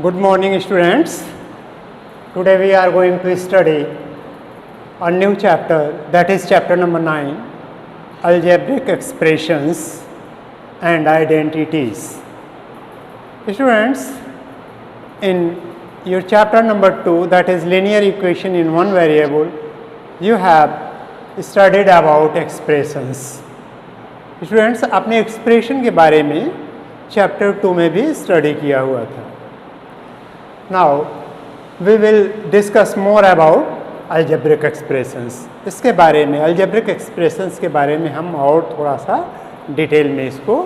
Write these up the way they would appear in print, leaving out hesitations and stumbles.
Good morning, students. Today we are going to study a new chapter, that is chapter number 9, algebraic expressions and identities. Students, in your chapter number 2, that is linear equation in one variable, you have studied about expressions. Students, आपने expression के बारे में chapter 2 में भी study किया हुआ था. Now we will discuss more about algebraic expressions. इसके बारे में algebraic expressions के बारे में हम और थोड़ा सा डिटेल में इसको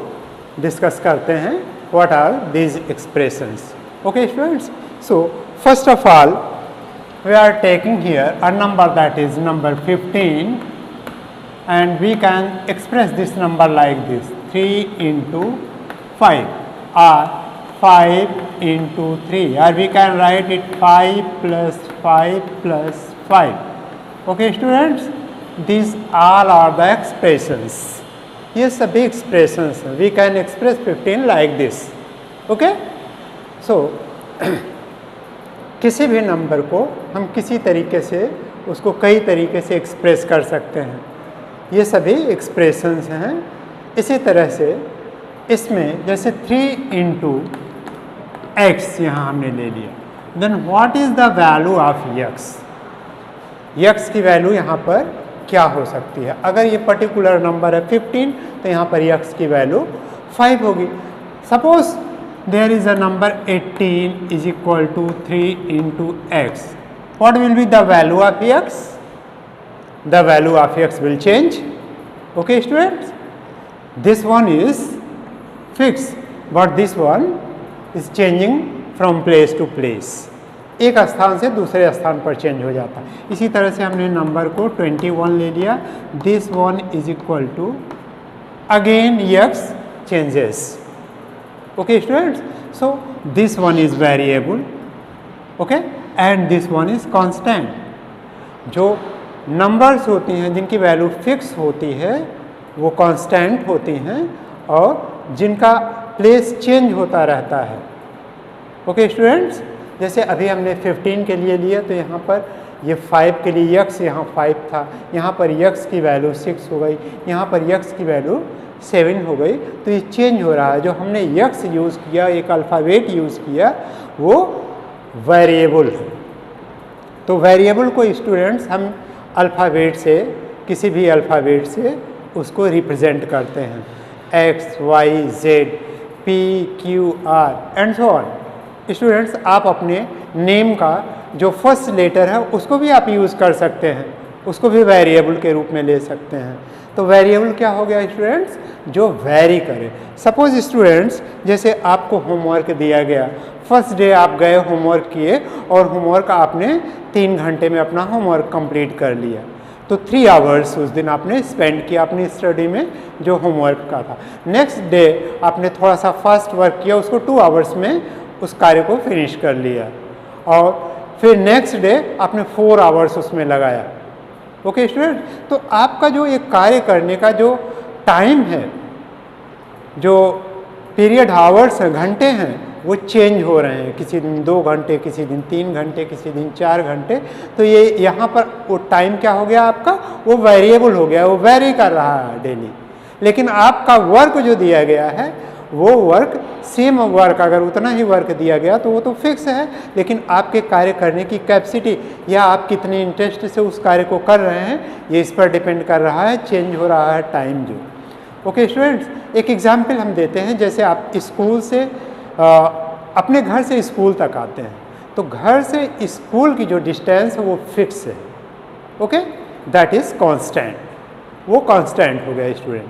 डिस्कस करते हैं. What are these expressions? Okay, students. So first of all, we are taking here a number that is number 15, and we can express this number like this: 3 into 5 or 5 into 3, or we can write it 5 plus 5 plus 5. Okay, students, these all are the expressions. ये सभी expressions हैं. We can express 15 like this. Okay? So किसी भी number को हम किसी तरीके से उसको कई तरीके से एक्सप्रेस कर सकते हैं. ये सभी expressions हैं. इसी तरह से इसमें जैसे 3 into x यहाँ हमने ले लिया. Then what is the value of x? x की वैल्यू यहाँ पर क्या हो सकती है? अगर ये पर्टिकुलर नंबर है 15, तो यहाँ पर x की वैल्यू 5 होगी. Suppose there is a number 18 is equal to 3 into x. What will be the value of x? The value of x will change. Okay students, this one is fix, but this one is changing from place to place. एक स्थान से दूसरे स्थान पर change हो जाता है. इसी तरह से हमने नंबर को 21 ले लिया. This one is equal to again x changes. Okay students, so this one is variable, okay, and this one is constant. जो नंबर्स होती हैं जिनकी वैल्यू फिक्स होती है वो कांस्टेंट होती हैं, और जिनका प्लेस चेंज होता रहता है. ओके स्टूडेंट्स, जैसे अभी हमने 15 के लिए लिया, तो यहाँ पर ये 5 के लिए x यहाँ 5 था, यहाँ पर x की वैल्यू 6 हो गई, यहाँ पर x की वैल्यू 7 हो गई. तो ये चेंज हो रहा है. जो हमने x यूज़ किया, एक अल्फ़ाबेट यूज़ किया, वो वेरिएबल है. तो वेरिएबल को स्टूडेंट्स हम अल्फ़ाबेट से, किसी भी अल्फ़ाबेट से उसको रिप्रेजेंट करते हैं. x, y, z, p, q, r and so on. Students, आप अपने नेम का जो फर्स्ट लेटर है उसको भी आप यूज़ कर सकते हैं, उसको भी वेरिएबल के रूप में ले सकते हैं. तो वेरिएबल क्या हो गया स्टूडेंट्स? जो वेरी करे. सपोज स्टूडेंट्स, जैसे आपको होमवर्क दिया गया, फर्स्ट डे आप गए, होमवर्क किए, और होमवर्क आपने 3 घंटे में अपना होमवर्क कंप्लीट कर लिया. तो 3 आवर्स उस दिन आपने स्पेंड किया अपनी स्टडी में जो होमवर्क का था. नेक्स्ट डे आपने थोड़ा सा फास्ट वर्क किया, उसको 2 आवर्स में उस कार्य को फिनिश कर लिया, और फिर नेक्स्ट डे आपने 4 आवर्स उसमें लगाया. ओके स्टूडेंट, तो आपका जो एक कार्य करने का जो टाइम है, जो पीरियड आवर्स हैं, घंटे हैं, वो चेंज हो रहे हैं. किसी दिन 2 घंटे, किसी दिन 3 घंटे, किसी दिन 4 घंटे. तो ये यहाँ पर वो टाइम क्या हो गया आपका? वो वेरिएबल हो गया, वो वेरी कर रहा है डेली. लेकिन आपका वर्क जो दिया गया है, वो वर्क सेम वर्क, अगर उतना ही वर्क दिया गया तो वो तो फिक्स है. लेकिन आपके कार्य करने की कैपेसिटी, या आप कितने इंटरेस्ट से उस कार्य को कर रहे हैं, ये इस पर डिपेंड कर रहा है. चेंज हो रहा है टाइम जो. ओके स्टूडेंट्स, एक एग्जाम्पल हम देते हैं. जैसे आप स्कूल से अपने घर से स्कूल तक आते हैं, तो घर से स्कूल की जो डिस्टेंस है वो फिक्स है. Okay, that is constant. वो कांस्टेंट हो गया स्टूडेंट,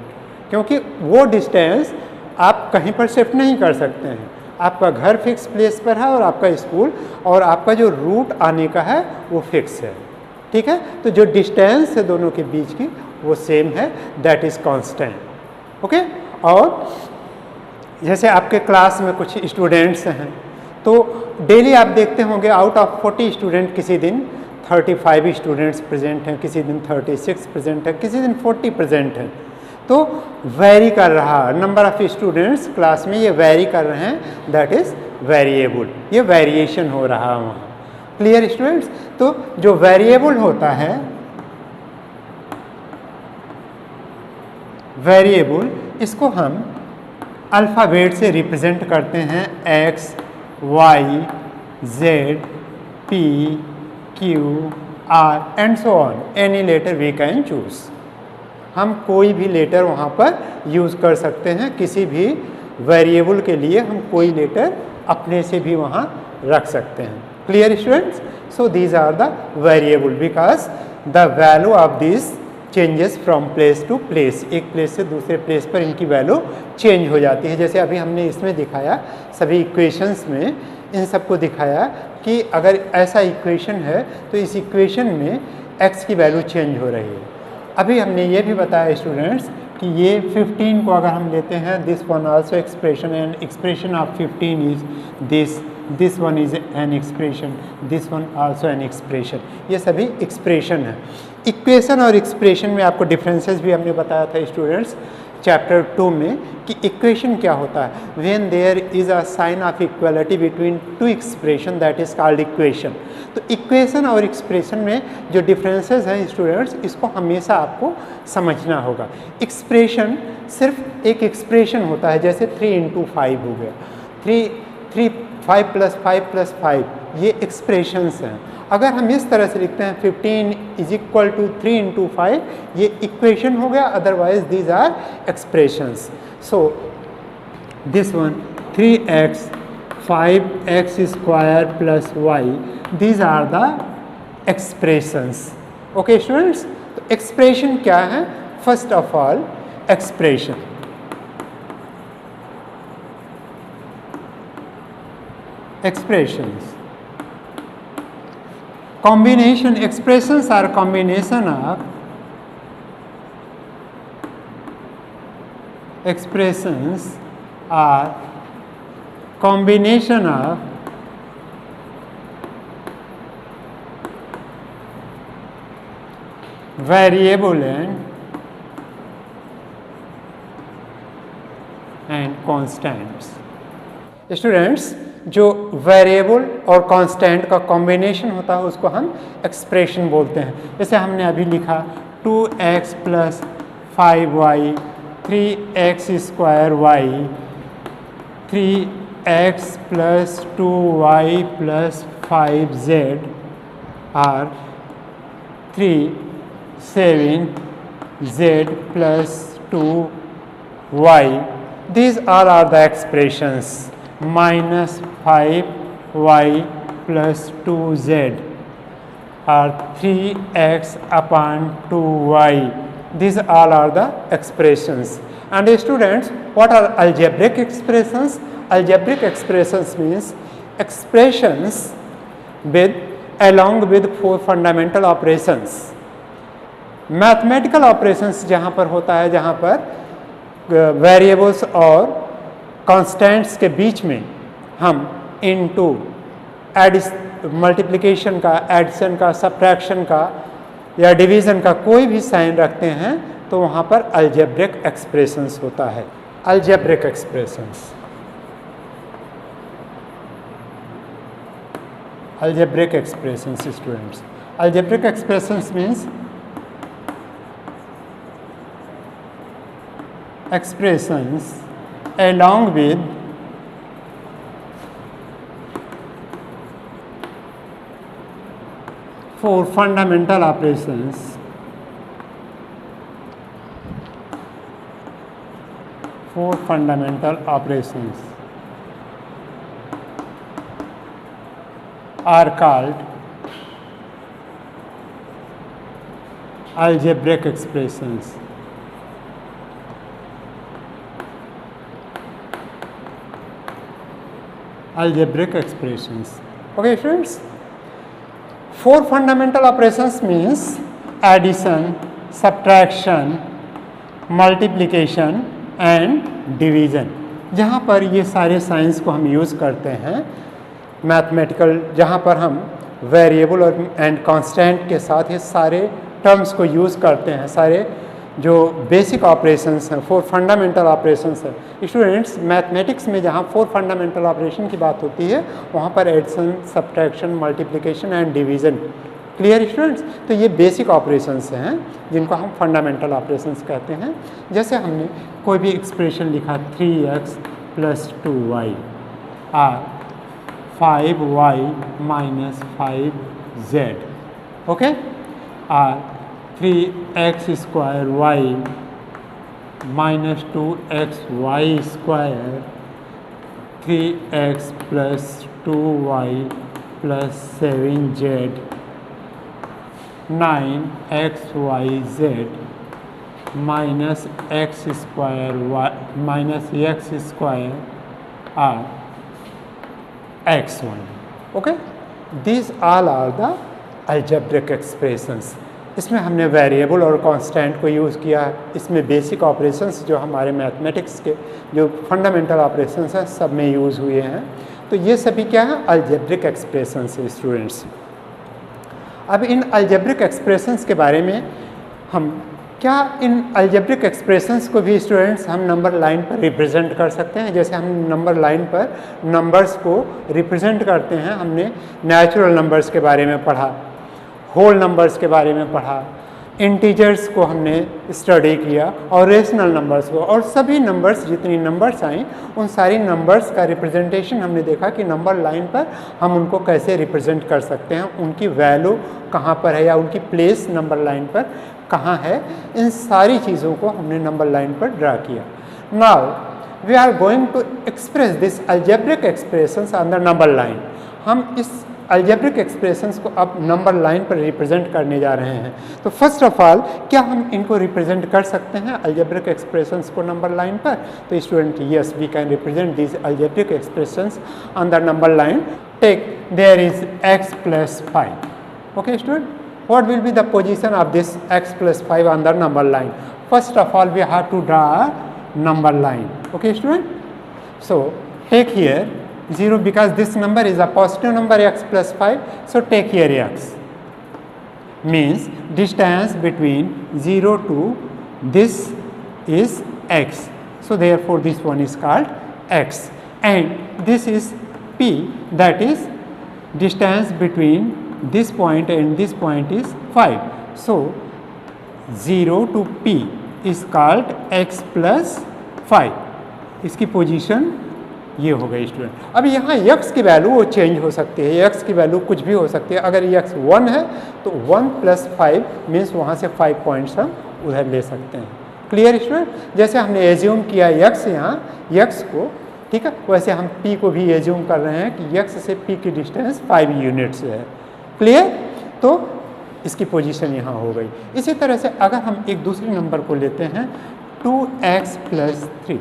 क्योंकि वो डिस्टेंस आप कहीं पर शिफ्ट नहीं कर सकते हैं. आपका घर फिक्स प्लेस पर है, और आपका स्कूल और आपका जो रूट आने का है वो फिक्स है. ठीक है, तो जो डिस्टेंस है दोनों के बीच की वो सेम है, दैट इज़ कांस्टेंट. ओके, और जैसे आपके क्लास में कुछ स्टूडेंट्स हैं, तो डेली आप देखते होंगे आउट ऑफ 40 स्टूडेंट किसी दिन 35 स्टूडेंट्स प्रेजेंट हैं, किसी दिन 36 प्रेजेंट हैं, किसी दिन 40 प्रेजेंट हैं. तो वेरी कर रहा, नंबर ऑफ स्टूडेंट्स क्लास में ये वेरी कर रहे हैं, दैट इज़ वेरिएबल, ये वेरिएशन हो रहा है वहाँ। Clear students? तो जो वेरिएबल होता है, वेरिएबल इसको हम अल्फ़ाबेट से रिप्रेजेंट करते हैं, x, y, z, p, q, r and so on, any letter we can choose. हम कोई भी लेटर वहाँ पर यूज़ कर सकते हैं, किसी भी वेरिएबल के लिए हम कोई लेटर अपने से भी वहाँ रख सकते हैं। Clear students? So these are the variable because the value of this changes from place to place, एक प्लेस से दूसरे प्लेस पर इनकी वैल्यू चेंज हो जाती है। जैसे अभी हमने इसमें दिखाया, सभी इक्वेशंस में इन सबको दिखाया कि अगर ऐसा इक्वेशन है तो इस इक्वेशन में x की वैल्यू चेंज हो रही है। अभी हमने ये भी बताया स्टूडेंट्स कि ये 15 को अगर हम लेते हैं, this one also expression and expression of 15 is this one is an expression, this one also an expression, ये सभी एक्सप्रेशन है। इक्वेशन और एक्सप्रेशन में आपको डिफरेंसेस भी हमने बताया था स्टूडेंट्स चैप्टर 2 में कि इक्वेशन क्या होता है, when there is a sign of equality between two expression that is called equation. तो इक्वेशन और एक्सप्रेशन में जो डिफरेंसेस हैं स्टूडेंट्स, इसको हमेशा आपको समझना होगा। एक्सप्रेशन सिर्फ एक एक्सप्रेशन होता है, जैसे 3 × 5 हो गया, 5 + 5 + 5, ये एक्सप्रेशंस हैं। अगर हम इस तरह से लिखते हैं 15 = 3 × 5, ये इक्वेशन हो गया, otherwise these are expressions. So this one 3x 5x² + y, these are the expressions. Okay students? तो एक्सप्रेशन क्या है? First of all expression, expressions, combination, expressions are combination of expressions are combination of variable and constants. Students, जो variable और constant का combination होता है उसको हम एक्सप्रेशन बोलते हैं। जैसे हमने अभी लिखा 2x + 5y 3x² y 3x + 2y + 5z और 3 7z + 2y. These all are the expressions. -5y + 2z or 3x/2y. These all are the expressions. And students, what are algebraic expressions? Algebraic expressions means expressions along with 4 fundamental operations. Mathematical operations जहाँ पर होता है, जहाँ पर variables और constants के बीच में हम इनटू मल्टीप्लिकेशन का, एडिशन का, सब्ट्रैक्शन का या डिवीज़न का कोई भी साइन रखते हैं तो वहाँ पर अलजेब्रिक एक्सप्रेशंस होता है। Algebraic expressions, algebraic expressions students, algebraic expressions means expressions along with 4 fundamental operations. 4 fundamental operations are called algebraic expressions. Algebraic expressions. Okay friends, 4 fundamental operations means addition, subtraction, multiplication and division. जहाँ पर ये सारे science को हम use करते हैं mathematical, जहाँ पर हम वेरिएबल और एंड कांस्टेंट के साथ ये सारे टर्म्स को यूज़ करते हैं, सारे जो बेसिक ऑपरेशंस हैं, 4 फंडामेंटल ऑपरेशंस हैं। स्टूडेंट्स, मैथमेटिक्स में जहाँ 4 फंडामेंटल ऑपरेशन की बात होती है वहाँ पर addition, subtraction, multiplication and division. Clear students? तो ये बेसिक ऑपरेशंस हैं जिनको हम फंडामेंटल ऑपरेशंस कहते हैं। जैसे हमने कोई भी एक्सप्रेशन लिखा 3x + 2y और 5y - 5z, ओके, और 3x² y - 2xy², 3x + 2y + 7z, 9xyz - x² और x1, okay. These all are the algebraic expressions। इसमें हमने वेरिएबल और कांस्टेंट को यूज़ किया है। इसमें बेसिक ऑपरेशंस जो हमारे मैथमेटिक्स के जो फंडामेंटल ऑपरेशंस हैं सब में यूज़ हुए हैं। तो ये सभी क्या है? अलजेब्रिक एक्सप्रेशंस है स्टूडेंट्स। अब इन अलजेब्रिक एक्सप्रेशंस के बारे में हम क्या इन अलजेब्रिक एक्सप्रेशंस को भी स्टूडेंट्स हम नंबर लाइन पर रिप्रेजेंट कर सकते हैं? जैसे हम नंबर लाइन पर नंबर्स को रिप्रेजेंट करते हैं। हमने नेचुरल नंबर्स के बारे में पढ़ा, होल नंबर्स के बारे में पढ़ा, इंटीजर्स को हमने स्टडी किया और रेशनल नंबर्स को, और सभी नंबर्स, जितनी नंबर्स आई उन सारी नंबर्स का रिप्रेजेंटेशन हमने देखा कि नंबर लाइन पर हम उनको कैसे रिप्रेजेंट कर सकते हैं, उनकी वैल्यू कहाँ पर है या उनकी प्लेस नंबर लाइन पर कहाँ है। इन सारी चीज़ों को हमने नंबर लाइन पर ड्रा किया। Now we are going to express this algebraic expressions on the number line. हम इस अलजेब्रिक एक्सप्रेशंस को अब नंबर लाइन पर रिप्रेजेंट करने जा रहे हैं। तो फर्स्ट ऑफ ऑल, क्या हम इनको रिप्रेजेंट कर सकते हैं अलजेब्रिक एक्सप्रेशंस को नंबर लाइन पर? तो student, yes, we can represent this algebraic expressions on the number line. Take there is x + 5, okay student, what will be the position of this x + 5 on the number line? First of all, we have to draw a number line, okay student. So take here 0 because this number is a positive number, x + 5, so take here x, means distance between 0 to this is x, so therefore this one is called x, and this is p, that is distance between this point and this point is 5, so 0 to p is called x + 5। इसकी position ये हो गई student. अब यहाँ x की value वो change हो सकती है, x की वैल्यू कुछ भी हो सकती है। अगर x 1 है तो 1 + 5 मीन्स वहाँ से 5 पॉइंट्स हम उधर ले सकते हैं। Clear student? जैसे हमने एज्यूम किया x यहाँ x को, ठीक है, वैसे हम p को भी एज्यूम कर रहे हैं कि x से p की डिस्टेंस 5 यूनिट्स है। क्लियर? तो इसकी पोजीशन यहाँ हो गई। इसी तरह से अगर हम एक दूसरे नंबर को लेते हैं 2x + 3,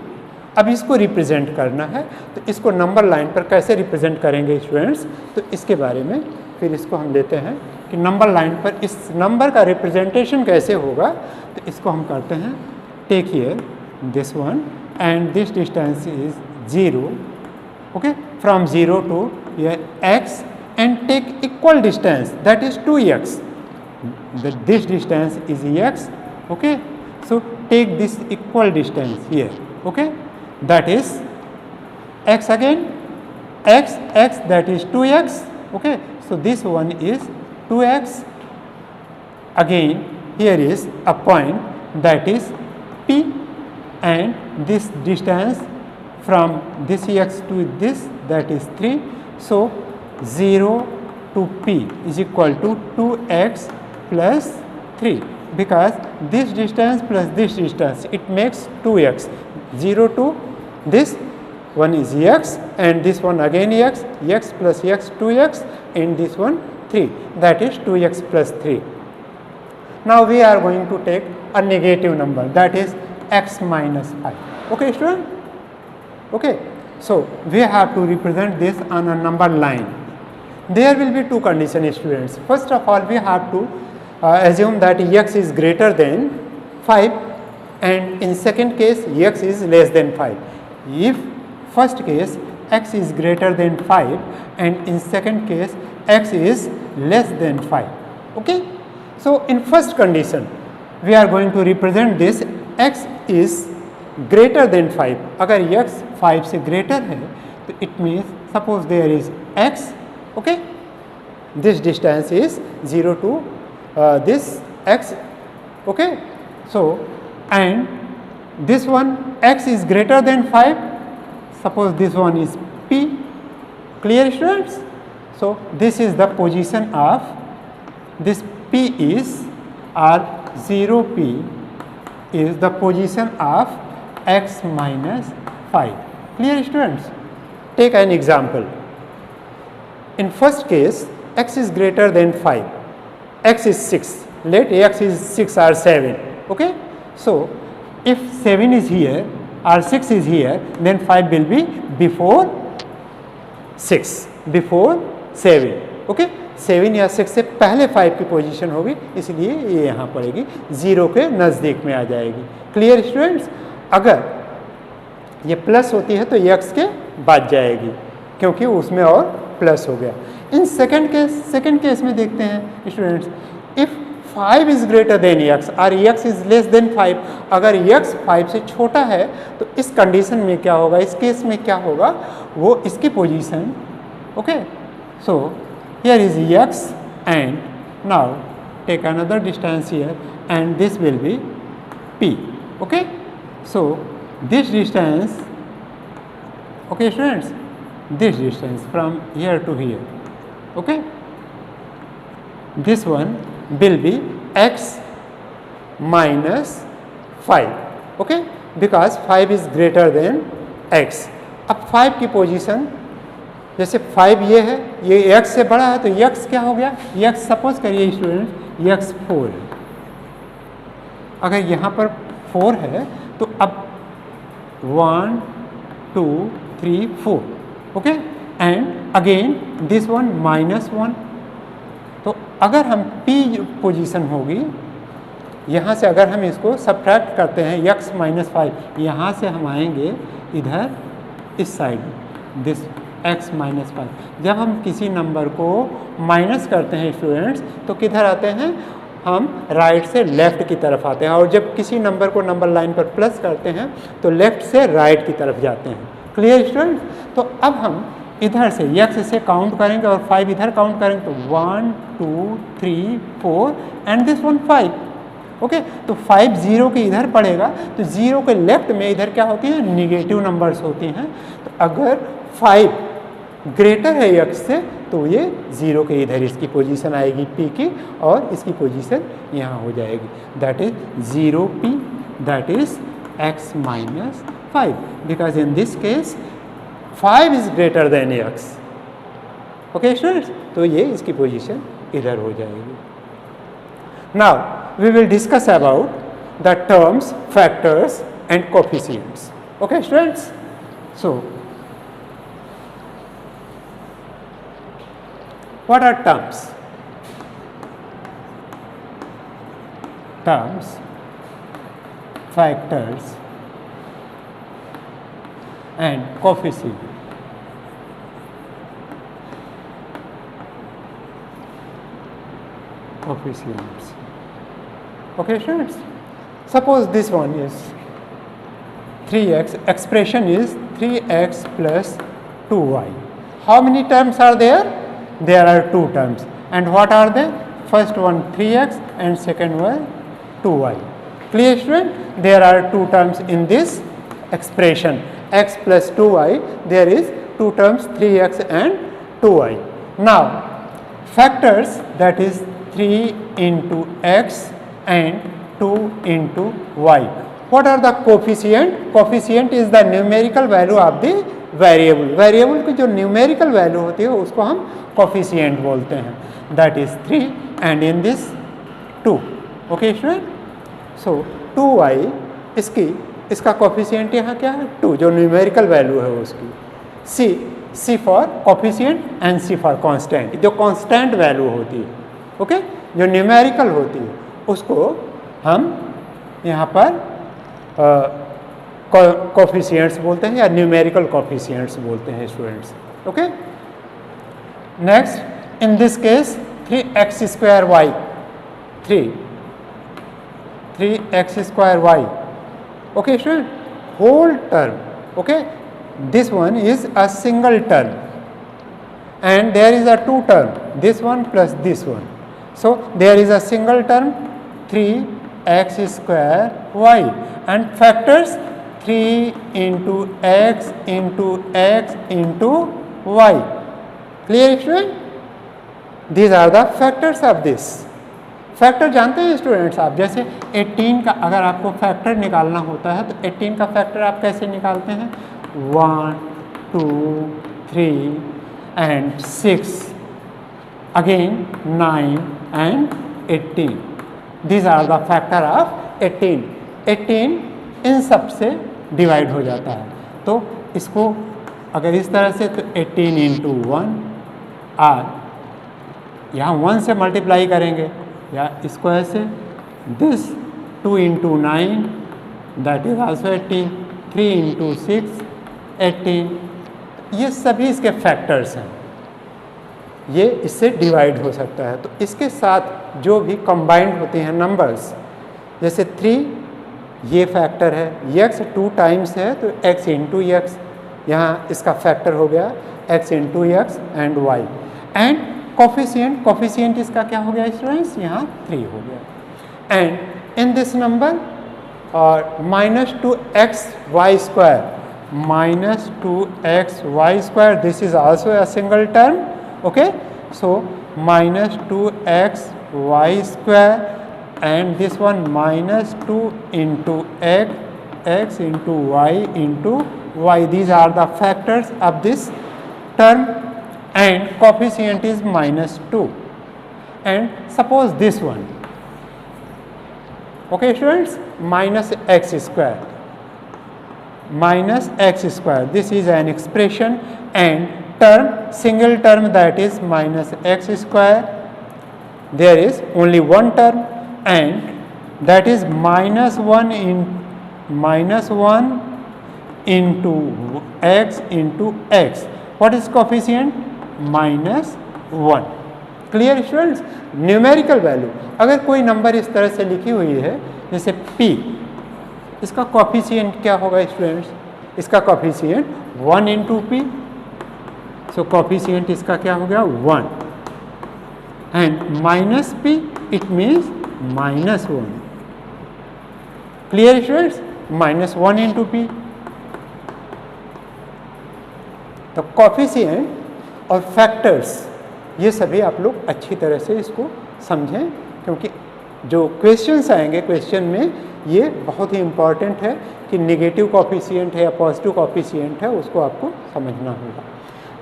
अब इसको रिप्रेजेंट करना है, तो इसको नंबर लाइन पर कैसे रिप्रेजेंट करेंगे स्टूडेंट्स? तो इसके बारे में फिर इसको हम लेते हैं कि नंबर लाइन पर इस नंबर का रिप्रेजेंटेशन कैसे होगा। तो इसको हम करते हैं, take here this one and this distance is 0, okay, from 0 to x, and take equal distance, that is 2x, this distance is x, okay, so take this equal distance here, okay, that is x again, x, that is 2x, okay, so this one is 2x, again here is a point that is p, and this distance from this x to this, that is 3, so 0 to p is equal to 2x + 3, because this distance plus this distance, it makes 2x. 0 to this one is x, and this one again x, x plus x 2x, and this one 3, that is 2x + 3. Now we are going to take a negative number, that is x - 5. Okay student? Okay, so we have to represent this on a number line. There will be two conditions students. First of all, we have to assume that x is greater than 5, and in second case x is less than 5. If first case x is greater than 5 and in second case x is less than 5, okay. So in first condition we are going to represent this x is greater than 5. अगर x 5 से greater है तो it means suppose there is x, okay, this distance is 0 to this x, okay. So and this one x is greater than 5, suppose this one is p. Clear, students? So this is the position of this p is, or 0p is the position of x minus 5. Clear, students? Take an example. In first case, x is greater than 5, x is 6, let x is 6 or 7, okay. So if 7 is here or 6 is here, then 5 will be before 6, before 7, okay. 7 या 6 से पहले 5 की position होगी, इसलिए ये यहाँ पड़ेगी, 0 के नज़दीक में आ जाएगी. Clear students? अगर ये प्लस होती है तो ये x के बाद जाएगी, क्योंकि उसमें और प्लस हो गया. इन सेकेंड केस में देखते हैं students, if 5 is greater then x और x इज लेस देन 5, अगर x 5 से छोटा है तो इस कंडीशन में क्या होगा, इस केस में क्या होगा, वो इसकी position, okay. So here is x and now take another distance here and this will be p, okay. So this distance, okay students, this distance from here to here, okay, this one will be x minus 5, okay, because 5 is greater than x. अब 5 की position, जैसे 5 ये है, ये x से बड़ा है तो x क्या हो गया, x सपोज करिए स्टूडेंट x 4 है. अगर यहाँ पर 4 है तो अब 1 2 3 4, okay, and again this one -1. तो अगर हम p पोजीशन होगी, यहाँ से अगर हम इसको सब्ट्रैक्ट करते हैं x minus 5, यहाँ से हम आएंगे इधर इस साइड, दिस x minus 5. जब हम किसी नंबर को माइनस करते हैं स्टूडेंट्स तो किधर आते हैं, हम राइट से लेफ़्ट की तरफ आते हैं, और जब किसी नंबर को नंबर लाइन पर प्लस करते हैं तो लेफ़्ट से राइट की तरफ जाते हैं. Clear student? तो अब हम इधर से x से काउंट करेंगे और 5 इधर काउंट करेंगे तो 1 2 3 4 एंड दिस वन 5, ओके. तो 5 0 के इधर पड़ेगा, तो 0 के लेफ्ट में इधर क्या होती हैं, निगेटिव नंबर्स होती हैं. तो अगर 5 ग्रेटर है x से तो ये 0 के इधर इसकी पोजीशन आएगी p की, और इसकी पोजीशन यहाँ हो जाएगी, that is 0p, that is x minus 5, because in this case 5 is greater than x, okay students. तो ये इसकी पोजीशन इधर हो जाएगी. Now we will discuss about the terms, factors and coefficients, okay students. So what are terms? Terms, factors and coefficient. Coefficients. Okay students, suppose this one is 3x, expression is 3x plus 2y. How many terms are there? There are 2 terms. And what are they? First one 3x and second one 2y. Clear student? There are 2 terms in this expression, x plus 2y. There is 2 terms, 3x and 2y. Now factors, that is 3 into x and 2 into y. What are the coefficient? Coefficient is the numerical value of the variable. Variable की जो numerical value होती है उसको हम coefficient बोलते हैं. That is 3 and in this 2. Okay student? So 2y इसका coefficient यहाँ क्या है? 2, जो numerical value है उसकी. C for coefficient and C for constant. जो constant value होती है, ओके, जो न्यूमेरिकल होती है उसको हम यहाँ पर कोफिशिएंट्स बोलते हैं या न्यूमेरिकल कोफिशिएंट्स बोलते हैं students. Okay, next in this case 3x² y, 3 3x square y. Okay, student, whole term. Okay, this one is a single term, and there is a two term, this one plus this one. So there is a single term 3x square y, and factors 3 into x into x into y. Clear, student? These are the factors of this. Factor जानते हैं students आप, जैसे 18 का अगर आपको factor निकालना होता है तो 18 का फैक्टर आप कैसे निकालते हैं? 1 2 3 and 6, again 9 and 18. These are the factor of 18. 18 इन सब से डिवाइड हो जाता है. तो इसको अगर इस तरह से, तो 18 इंटू 1, और यहाँ 1 से मल्टीप्लाई करेंगे, या इसको ऐसे, this 2 into 9 that is also 18, 3 into 6 18. ये सभी इसके फैक्टर्स हैं, ये इससे डिवाइड हो सकता है. तो इसके साथ जो भी कंबाइंड होते हैं नंबर्स, जैसे 3 ये फैक्टर है, x 2 टाइम्स है तो x इंटू एक्स, यहाँ इसका फैक्टर हो गया x into x and y. And coefficient इसका क्या हो गया स्टूडेंट्स? यहाँ 3 हो गया. एंड इन दिस नंबर और -2xy², -2xy², this is also a single term. Okay, so -2xy² and this one -2 into x into y into y. These are the factors of this term, and coefficient is -2. And suppose this one, okay students, -x², this is an expression, and term, single term, that is -x². There is only one term, and that is -1 into x into x. What is coefficient? -1. Clear students? Numerical value अगर कोई number इस तरह से लिखी हुई है, जैसे p, इसका कोफिशिएंट क्या होगा स्टूडेंट्स? इसका कोफिशिएंट 1 इंटू p. सो कोफिशिएंट इसका क्या हो गया? 1. And -p, it means -1. Clear students? -1 into p. तो कोफिशिएंट और फैक्टर्स, ये सभी आप लोग अच्छी तरह से इसको समझें, क्योंकि जो क्वेश्चंस आएंगे क्वेश्चन में ये बहुत ही इम्पॉर्टेंट है कि नेगेटिव कोफिशिएंट है या पॉजिटिव कोफिशिएंट है, उसको आपको समझना होगा.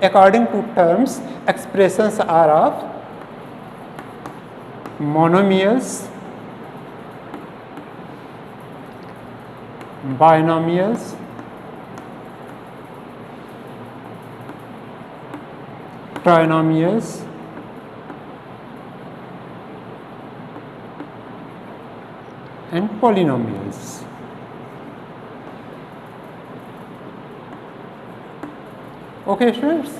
According to terms, expressions are of monomials, binomials, trinomials, and polynomials. Okay students,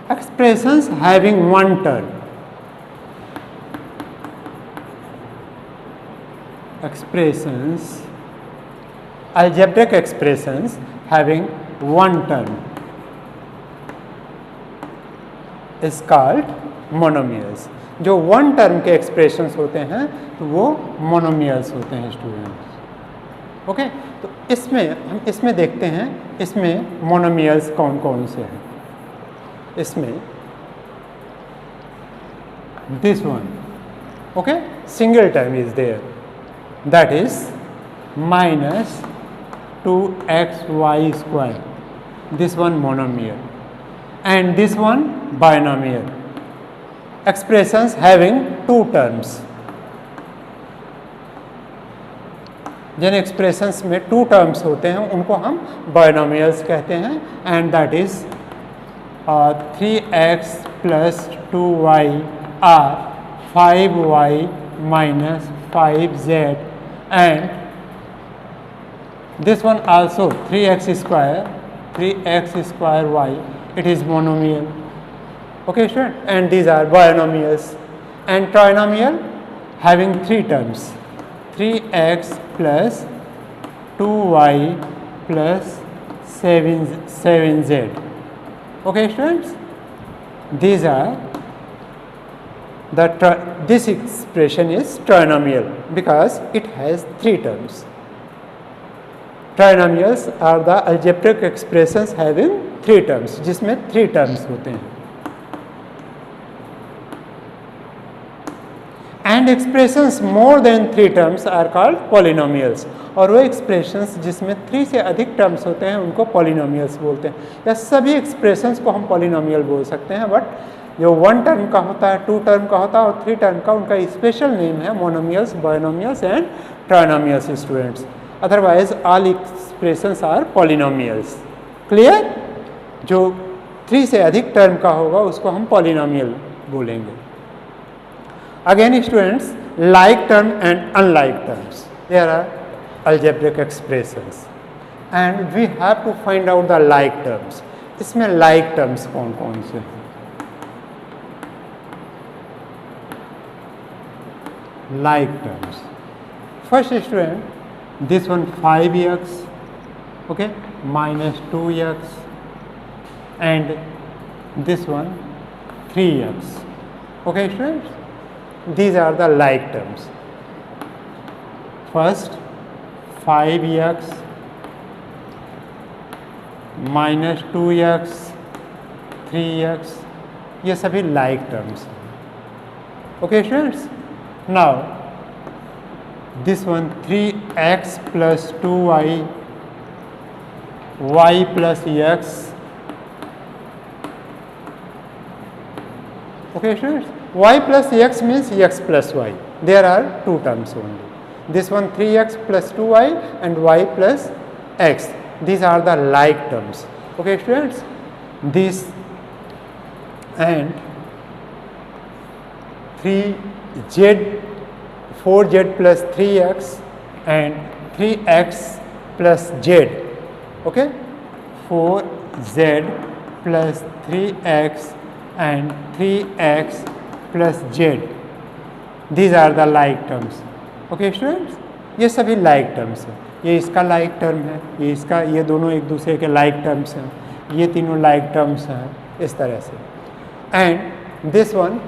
expressions having one term, expressions, algebraic expressions having one term is called monomials. जो वन टर्म के expressions होते हैं तो वो मोनोमियल्स होते हैं स्टूडेंट्स. ओके, तो इसमें देखते हैं इसमें मोनोमियल्स कौन कौन से हैं. इसमें this one, okay, single term is there, that is -2xy². This one monomial, and this one binomial. Expressions having two terms. जिन एक्सप्रेशंस में 2 टर्म्स होते हैं उनको हम बायनोमियल्स कहते हैं, and that is 3x + 2y or 5y - 5z, and this one also 3x²y, it is monomial. Okay student, and these are binomials. And trinomial having 3 terms, 3x plus 2y plus 7z. Okay, students, these are this expression is trinomial because it has three terms. Trinomials are the algebraic expressions having three terms, जिसमें three terms होते हैं. And expressions more than three terms are called polynomials. और वो expressions जिसमें 3 से अधिक terms होते हैं उनको polynomials बोलते हैं. या सभी expressions को हम polynomial बोल सकते हैं, बट जो 1 term का होता है, 2 term का होता है और 3 term का, उनका स्पेशल नेम है monomials, binomials and trinomials students. Otherwise all expressions are polynomials. Clear? जो 3 से अधिक term का होगा उसको हम polynomial बोलेंगे. Again students, like term and unlike terms, there are algebraic expressions and we have to find out the like terms. इसमें like terms कौन कौन से हैं? Like terms. First student, this one 5x, okay, minus 2x, and this one 3x. Okay students, these are the like terms. First 5x minus 2x 3x, ये सभी like terms हैं. Okay students, now this one 3x plus 2y y plus x. Okay students, y plus x means x plus y. There are two terms only. This one 3x plus 2y and y plus x. These are the like terms. Okay students, this and 4z plus 3x and 3x plus z. Okay, 4z plus 3x and 3x plus z. These are the like terms. Okay students, ये सभी like terms हैं. ये इसका like term है, ये इसका, ये दोनों एक दूसरे के like terms हैं, ये तीनों like terms हैं, इस तरह से. And this one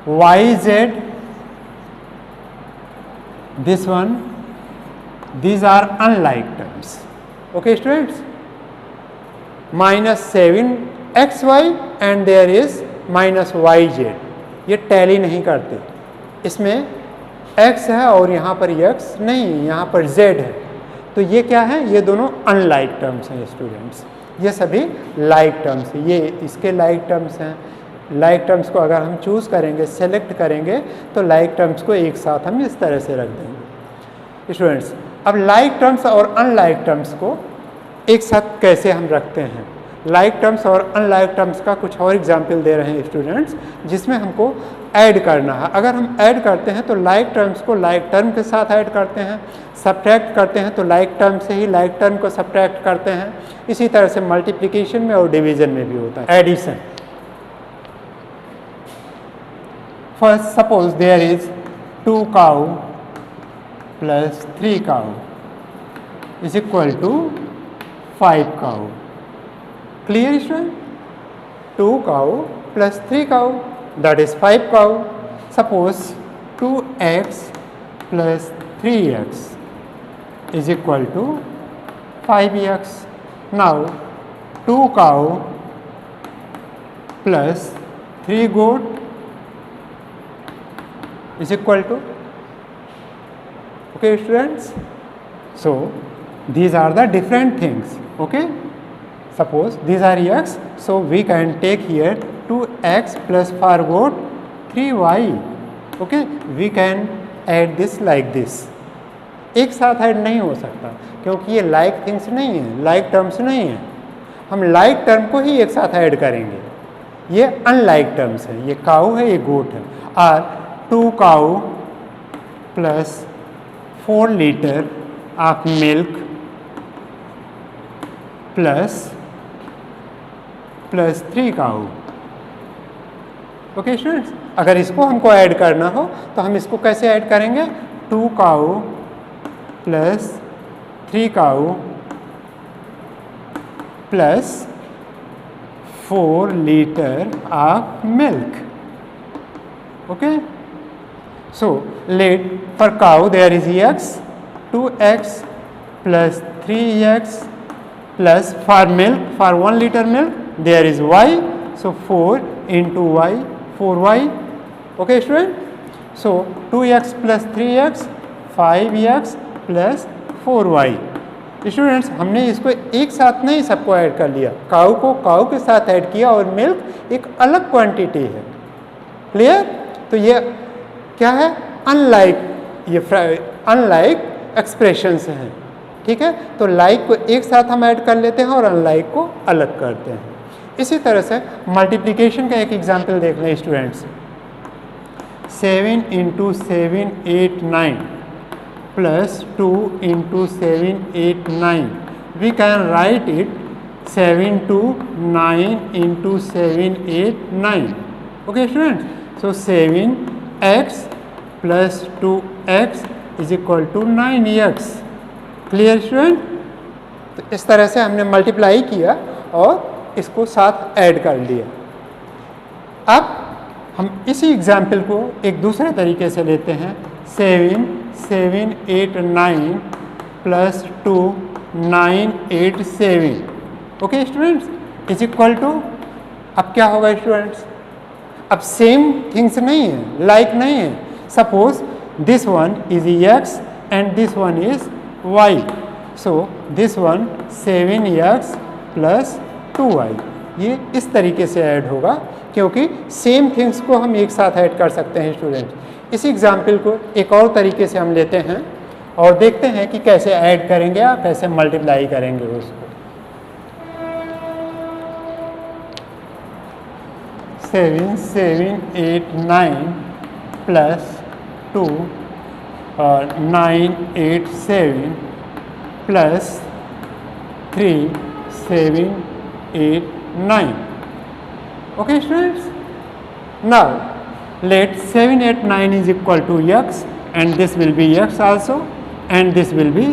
yz, this one, these are unlike terms. Okay students, minus 7xy and there is minus yz. ये टैली नहीं करते, इसमें x है और यहाँ पर x नहीं, यहाँ पर z है, तो ये क्या है? ये दोनों अनलाइक टर्म्स हैं स्टूडेंट्स. ये सभी लाइक टर्म्स, ये इसके लाइक टर्म्स हैं. लाइक टर्म्स को अगर हम चूज़ करेंगे, सेलेक्ट करेंगे, तो लाइक टर्म्स को एक साथ हम इस तरह से रख देंगे स्टूडेंट्स. अब लाइक टर्म्स और अनलाइक टर्म्स को एक साथ कैसे हम रखते हैं? लाइक टर्म्स और अनलाइक टर्म्स का कुछ और एग्जाम्पल दे रहे हैं स्टूडेंट्स, जिसमें हमको ऐड करना है. अगर हम ऐड करते हैं तो लाइक टर्म्स को लाइक टर्म के साथ ऐड करते हैं, सब्ट्रैक्ट करते हैं तो लाइक टर्म से ही लाइक टर्म को सब्ट्रैक्ट करते हैं. इसी तरह से मल्टीप्लिकेशन में और डिवीजन में भी होता है addition. First suppose there is 2 cow plus 3 cow is equal to 5 cow. Clear student? 2 cow plus 3 cow, that is 5 cow. Suppose 2x plus 3x is equal to 5x. Now 2 cow plus 3 goat is equal to, okay students, so these are the different things. Okay, suppose these are x, so we can take here 2x plus 4 goat 3y. Okay, we can add this like this. एक साथ add नहीं हो सकता क्योंकि ये like things नहीं है, like terms नहीं है. हम लाइक टर्म को ही एक साथ ऐड करेंगे. ये अनलाइक टर्म्स है, ये काऊ है, ये गोट है. और 2 cow plus 4 liter of milk plus 3 cow. Okay students, अगर इसको हमको ऐड करना हो तो हम इसको कैसे ऐड करेंगे? 2 cow plus 3 cow plus 4 liter of milk. Okay, so let for cow there is x, 2x plus 3x plus for milk, for 1 liter milk there is y, so 4 into y, 4y. Okay student, so 2x plus 3x 5x plus 4y. Students हमने इसको एक साथ नहीं सबको add कर लिया, काऊ को काऊ के साथ ऐड किया और मिल्क एक अलग क्वांटिटी है। क्लियर? तो ये क्या है? अनलाइक, ये अनलाइक एक्सप्रेशंस हैं। ठीक है, तो लाइक को एक साथ हम ऐड कर लेते हैं और अनलाइक को अलग करते हैं। इसी तरह से मल्टीप्लिकेशन का एक एग्जाम्पल देख लें students. 7 into 7 8 9 plus 2 into 7 8 9. We can write it 7 to 9 into 7 8 9. Okay students, so 7x plus 2x is equal to 9x. Clear student? तो इस तरह से हमने मल्टीप्लाई किया और इसको साथ ऐड कर दिया। अब हम इसी एग्जाम्पल को एक दूसरे तरीके से लेते हैं। 7 7 8 9 plus 2 9 8 7। Okay students, is equal to, अब क्या होगा स्टूडेंट्स? अब सेम थिंग्स नहीं है, लाइक नहीं है। Suppose this one is x and this one is y, so this one 7x plus 2y। ये इस तरीके से ऐड होगा क्योंकि सेम थिंग्स को हम एक साथ ऐड कर सकते हैं स्टूडेंट्स। इस एग्जाम्पल को एक और तरीके से हम लेते हैं और देखते हैं कि कैसे ऐड करेंगे या कैसे मल्टीप्लाई करेंगे उसको। 7 7 8 9 plus 2 9 8 7 plus 3 7 8 9. Okay students, now let 7 8 9 is equal to x and this will be x also and this will be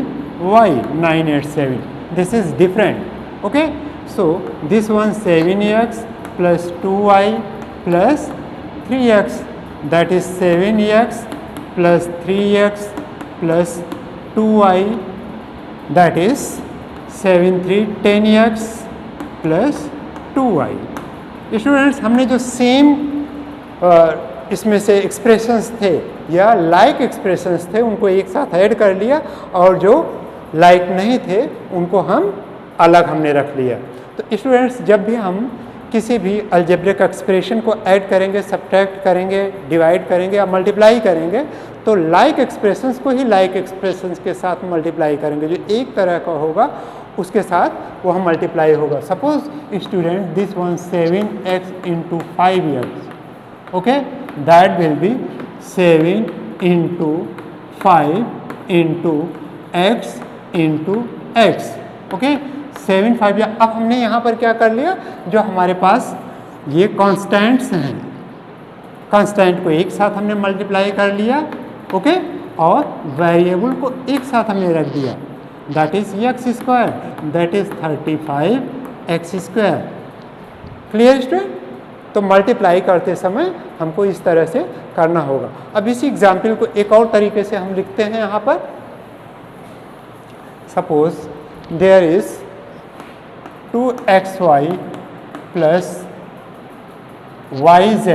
y, 9 8 7. This is different. Okay, so this one 7x plus 2y plus 3x, that is 7x plus 3x plus 2y, that is 7 3 10x plus 2y। Students, हमने जो same इसमें से expressions थे या like expressions थे उनको एक साथ ऐड कर लिया और जो लाइक नहीं थे उनको हम अलग हमने रख लिया। तो स्टूडेंट्स, जब भी हम किसी भी अलजेब्रिक एक्सप्रेशन को ऐड करेंगे, सब्ट्रैक्ट करेंगे, डिवाइड करेंगे या मल्टीप्लाई करेंगे तो लाइक एक्सप्रेशंस को ही लाइक एक्सप्रेशंस के साथ मल्टीप्लाई करेंगे। जो एक तरह का होगा उसके साथ वह मल्टीप्लाई होगा। Suppose student this one 7x into 5x, okay, that will be 7 into 5 into x into x। Okay, 7 5 या अब हमने यहाँ पर क्या कर लिया, जो हमारे पास ये कांस्टेंट्स हैं, कांस्टेंट को एक साथ हमने मल्टीप्लाई कर लिया, ओके, और वेरिएबल को एक साथ हमने रख दिया, that is x square, that is 35 x square. Clear student? तो मल्टीप्लाई करते समय हमको इस तरह से करना होगा। अब इसी एग्जाम्पल को एक और तरीके से हम लिखते हैं यहाँ पर। Suppose there is 2xy plus yz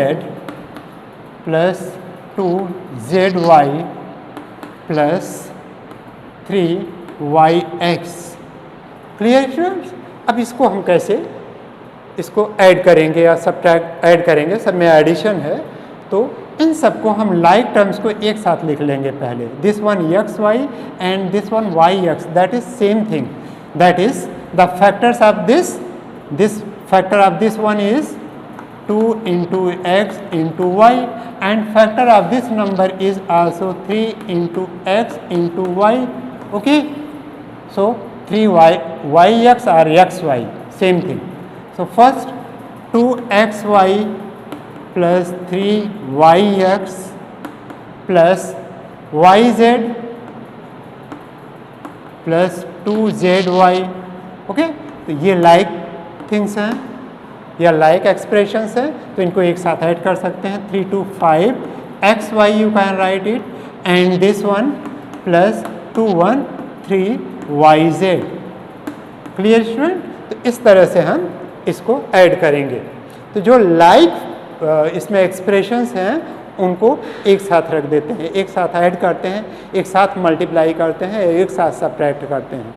plus 2zy plus 3yx। Clear students? अब इसको हम कैसे इसको ऐड करेंगे या सब्ट्रैक्ट ऐड करेंगे, सब में एडिशन है, तो इन सबको हम लाइक टर्म्स को एक साथ लिख लेंगे पहले। This one xy and this one yx, that is same thing, that is the factors of this factor of this one is 2 into x into y and factor of this number is also 3 into x into y. Okay, so 3y yx or xy, same thing. So first 2xy plus 3yx plus yz plus 2ZY। Okay, तो ये like things हैं या like expressions हैं, तो इनको एक साथ add कर सकते हैं। 3 to 5 XY you can write it, and this one plus 2 1 3 YZ। Clear student? तो इस तरह से हम इसको ऐड करेंगे। तो जो लाइक इसमें एक्सप्रेशंस हैं उनको एक साथ रख देते हैं, एक साथ ऐड करते हैं, एक साथ मल्टीप्लाई करते हैं, एक साथ सब्ट्रैक्ट करते हैं।